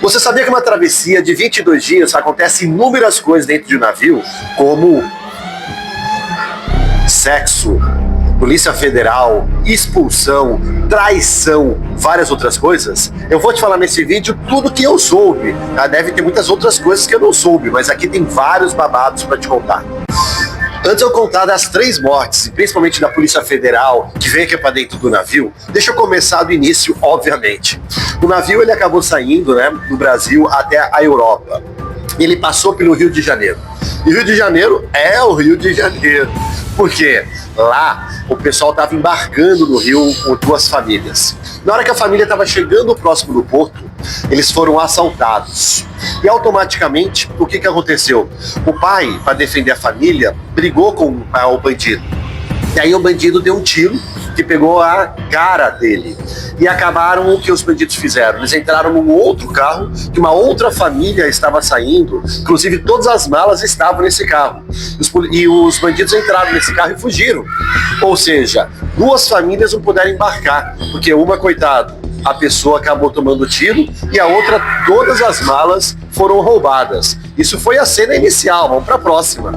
Você sabia que uma travessia de 22 dias acontece inúmeras coisas dentro de um navio, como sexo, Polícia Federal, expulsão, traição, várias outras coisas? Eu vou te falar nesse vídeo tudo que eu soube. Deve ter muitas outras coisas que eu não soube, mas aqui tem vários babados para te contar. Antes de eu contar das 3 mortes, principalmente da Polícia Federal, que veio aqui para dentro do navio, deixa eu começar do início, obviamente. O navio ele acabou saindo, do Brasil até a Europa. Ele passou pelo Rio de Janeiro. E o Rio de Janeiro é o Rio de Janeiro. Por quê? Lá, o pessoal estava embarcando no rio com 2 famílias. Na hora que a família estava chegando próximo do porto, eles foram assaltados. E automaticamente, o que aconteceu? O pai, para defender a família, brigou com o bandido. E aí o bandido deu um tiro que pegou a cara dele. E acabaram o que os bandidos fizeram. Eles entraram num outro carro, que uma outra família estava saindo, inclusive todas as malas estavam nesse carro. E os bandidos entraram nesse carro e fugiram. Ou seja, 2 famílias não puderam embarcar, porque uma, coitado, a pessoa acabou tomando tiro e a outra, todas as malas foram roubadas. Isso foi a cena inicial, vamos para a próxima.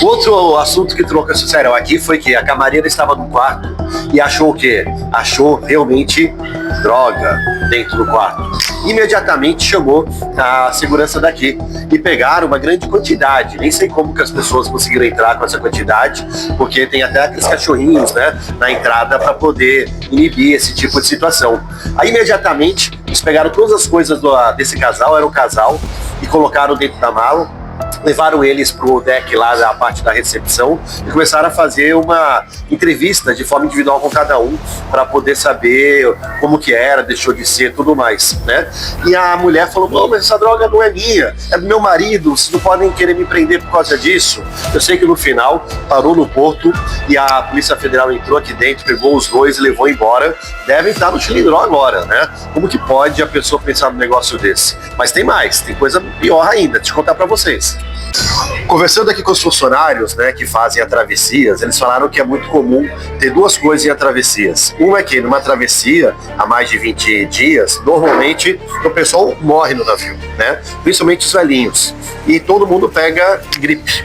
Outro assunto que trouxe sério aqui foi que a camareira estava no quarto e achou o quê? Achou realmente droga dentro do quarto. Imediatamente chamou a segurança daqui e pegaram uma grande quantidade. Nem sei como que as pessoas conseguiram entrar com essa quantidade, porque tem até aqueles cachorrinhos, na entrada para poder inibir esse tipo de situação. Aí imediatamente eles pegaram todas as coisas desse casal, era um casal, e colocaram dentro da mala, levaram eles pro deck lá da parte da recepção e começaram a fazer uma entrevista de forma individual com cada um para poder saber como que era, deixou de ser, tudo mais, E a mulher falou: não, mas essa droga não é minha, é do meu marido, vocês não podem querer me prender por causa disso. Eu sei que no final parou no porto e a Polícia Federal entrou aqui dentro, pegou os 2 e levou embora. Devem estar no cilindro agora, Como que pode a pessoa pensar num negócio desse? Mas tem mais, tem coisa pior ainda, deixa eu contar para vocês. Conversando aqui com os funcionários, que fazem a travessias, eles falaram que é muito comum ter 2 coisas em travessias. Uma é que numa travessia há mais de 20 dias, normalmente o pessoal morre no navio, Principalmente os velhinhos. E todo mundo pega gripe,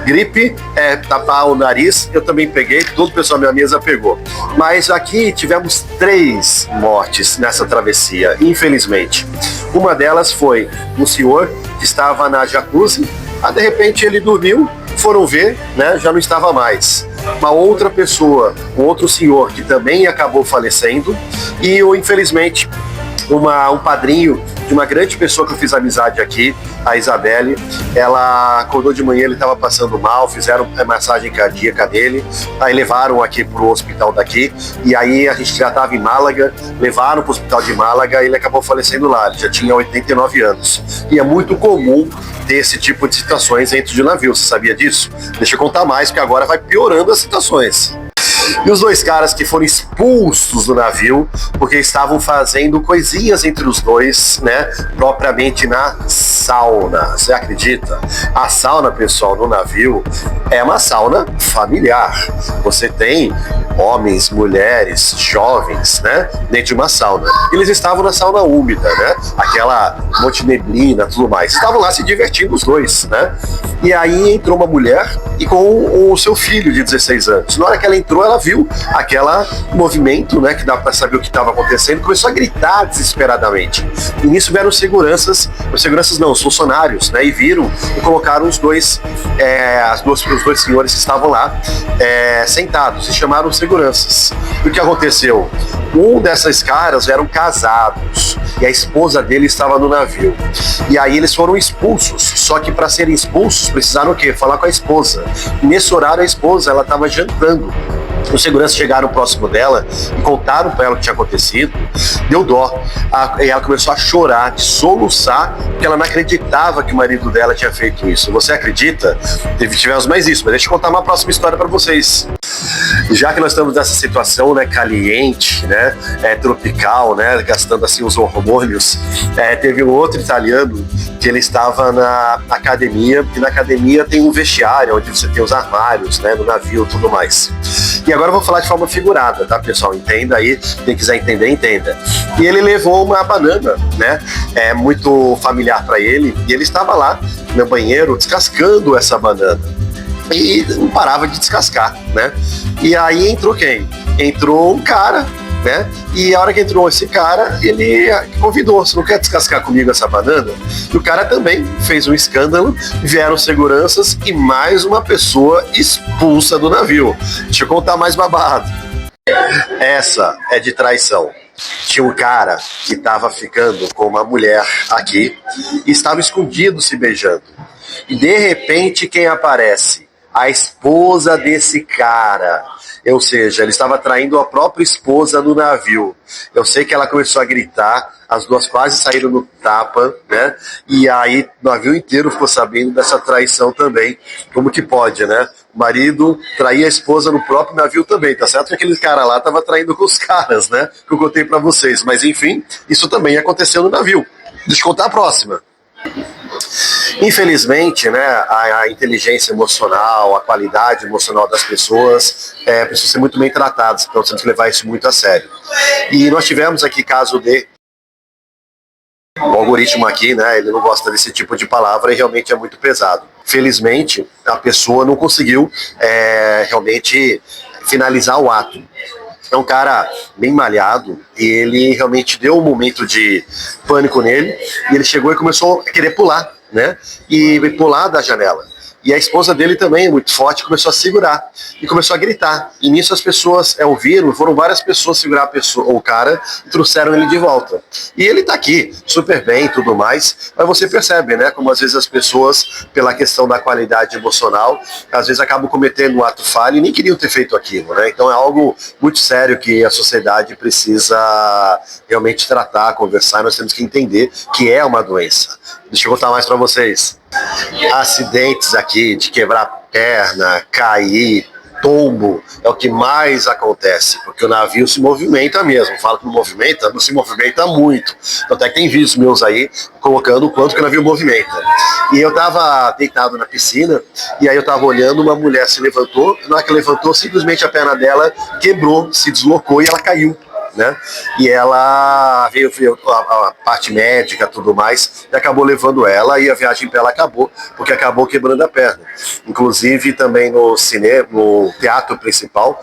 Gripe é tapar o nariz, eu também peguei, todo o pessoal da minha mesa pegou. Mas aqui tivemos 3 mortes nessa travessia, infelizmente. Uma delas foi um senhor que estava na jacuzzi. De repente ele dormiu, foram ver, já não estava mais. Uma outra pessoa, um outro senhor que também acabou falecendo, e infelizmente um padrinho de uma grande pessoa que eu fiz amizade aqui, a Isabelle. Ela acordou de manhã, ele estava passando mal, fizeram massagem cardíaca nele, aí levaram aqui pro hospital daqui, e aí a gente já estava em Málaga, levaram pro hospital de Málaga e ele acabou falecendo lá. Ele já tinha 89 anos. E é muito comum ter esse tipo de situações dentro de um navio, você sabia disso? Deixa eu contar mais, porque agora vai piorando as situações. E os 2 caras que foram expulsos do navio porque estavam fazendo coisinhas entre os 2, propriamente na sauna. Você acredita? A sauna, pessoal, no navio é uma sauna familiar. Você tem homens, mulheres, jovens, dentro de uma sauna. Eles estavam na sauna úmida, Aquela monte de neblina, tudo mais. Estavam lá se divertindo os 2, E aí entrou uma mulher e com o seu filho de 16 anos. Na hora que ela entrou, ela viu aquele movimento, que dava para saber o que estava acontecendo, começou a gritar desesperadamente. E nisso vieram os funcionários, e viram e colocaram os 2 senhores que estavam lá sentados e chamaram os seguranças. E o que aconteceu? Um desses caras eram casados e a esposa dele estava no navio. E aí eles foram expulsos, só que para serem expulsos precisaram o quê? Falar com a esposa. E nesse horário a esposa estava jantando. Os seguranças chegaram próximo dela e contaram para ela o que tinha acontecido. Deu dó. E ela começou a chorar, de soluçar, porque ela não acreditava que o marido dela tinha feito isso. Você acredita? Tivemos mais isso, mas deixa eu contar uma próxima história para vocês. Já que nós estamos nessa situação, caliente, tropical, gastando assim os hormônios, teve um outro italiano que ele estava na academia, e na academia tem um vestiário onde você tem os armários, no navio e tudo mais. E agora eu vou falar de forma figurada, tá, pessoal? Entenda aí, quem quiser entender, entenda. E ele levou uma banana, né? É muito familiar para ele, e ele estava lá no banheiro descascando essa banana. E não parava de descascar, né? E aí entrou quem? Entrou um cara, né? E a hora que entrou esse cara, ele convidou: você não quer descascar comigo essa banana? E o cara também fez um escândalo, vieram seguranças e mais uma pessoa expulsa do navio. Deixa eu contar mais babado. Essa é de traição. Tinha um cara que estava ficando com uma mulher aqui e estava escondido se beijando. E de repente quem aparece? A esposa desse cara. Ou seja, ele estava traindo a própria esposa no navio. Eu sei que ela começou a gritar, as duas quase saíram no tapa, né? E aí o navio inteiro ficou sabendo dessa traição também. Como que pode, né? O marido traía a esposa no próprio navio também, tá certo? Que aquele cara lá estava traindo com os caras, né? Que eu contei para vocês. Mas enfim, isso também aconteceu no navio. Deixa eu contar a próxima. Infelizmente, né, a inteligência emocional, a qualidade emocional das pessoas precisa ser muito bem tratadas, então temos que levar isso muito a sério. E nós tivemos aqui caso de... O algoritmo aqui, né, ele não gosta desse tipo de palavra e realmente é muito pesado. Felizmente, a pessoa não conseguiu realmente finalizar o ato. É um cara bem malhado e ele realmente deu um momento de pânico nele e ele chegou e começou a querer pular, né? E pular da janela. E a esposa dele também, muito forte, começou a segurar e começou a gritar. E nisso as pessoas ouviram, foram várias pessoas segurar o cara e trouxeram ele de volta. E ele tá aqui, super bem e tudo mais, mas você percebe, né, como às vezes as pessoas, pela questão da qualidade emocional, às vezes acabam cometendo um ato falho e nem queriam ter feito aquilo, né? Então é algo muito sério que a sociedade precisa realmente tratar, conversar, nós temos que entender que é uma doença. Deixa eu contar mais para vocês. Acidentes aqui de quebrar perna, cair, tombo, é o que mais acontece, porque o navio se movimenta mesmo. Falo que não movimenta, não se movimenta muito. Até que tem vídeos meus aí colocando o quanto que o navio movimenta. E eu tava deitado na piscina, e aí eu tava olhando, uma mulher se levantou, na hora que levantou, simplesmente a perna dela quebrou, se deslocou e ela caiu. Né? E ela veio a parte médica e tudo mais, e acabou levando ela, e a viagem para ela acabou, porque acabou quebrando a perna. Inclusive também no cinema, no teatro principal,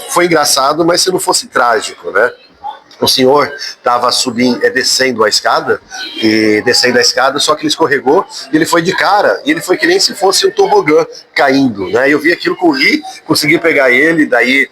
foi engraçado, mas se não fosse trágico, né? O senhor estava descendo a escada, só que ele escorregou e ele foi de cara, e ele foi que nem se fosse um tobogã caindo, né? Eu vi aquilo, corri, consegui pegar ele, daí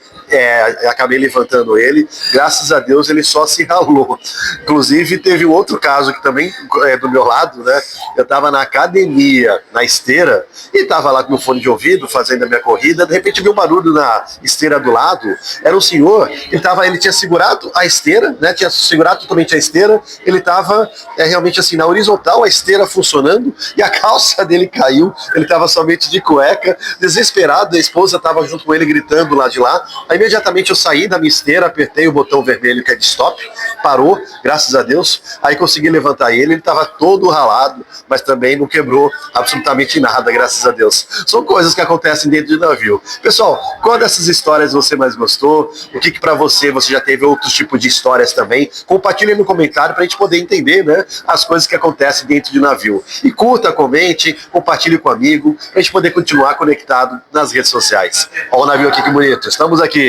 acabei levantando ele, graças a Deus ele só se ralou. Inclusive teve um outro caso que também do meu lado, né? Eu estava na academia, na esteira, e estava lá com o fone de ouvido, fazendo a minha corrida, de repente vi um barulho na esteira do lado, era um senhor, ele tinha segurado a esteira, né? Tinha segurado totalmente a esteira, ele estava realmente assim, na horizontal, a esteira funcionando, e a calça dele caiu, ele estava somente de cueca, desesperado, a esposa estava junto com ele gritando lá de lá. Aí imediatamente eu saí da minha esteira, apertei o botão vermelho que é de stop, parou, graças a Deus, aí consegui levantar ele estava todo ralado, mas também não quebrou absolutamente nada, graças a Deus. São coisas que acontecem dentro de navio. Pessoal, qual dessas histórias você mais gostou? O que para você já teve outros tipos de histórias também? Compartilhe aí no comentário para a gente poder entender, né, as coisas que acontecem dentro de navio. E curta, comente, compartilhe com o amigo, para a gente poder continuar conectado nas redes sociais. Olha o navio aqui, que bonito. Estamos aqui.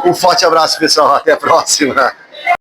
Um forte abraço, pessoal. Até a próxima.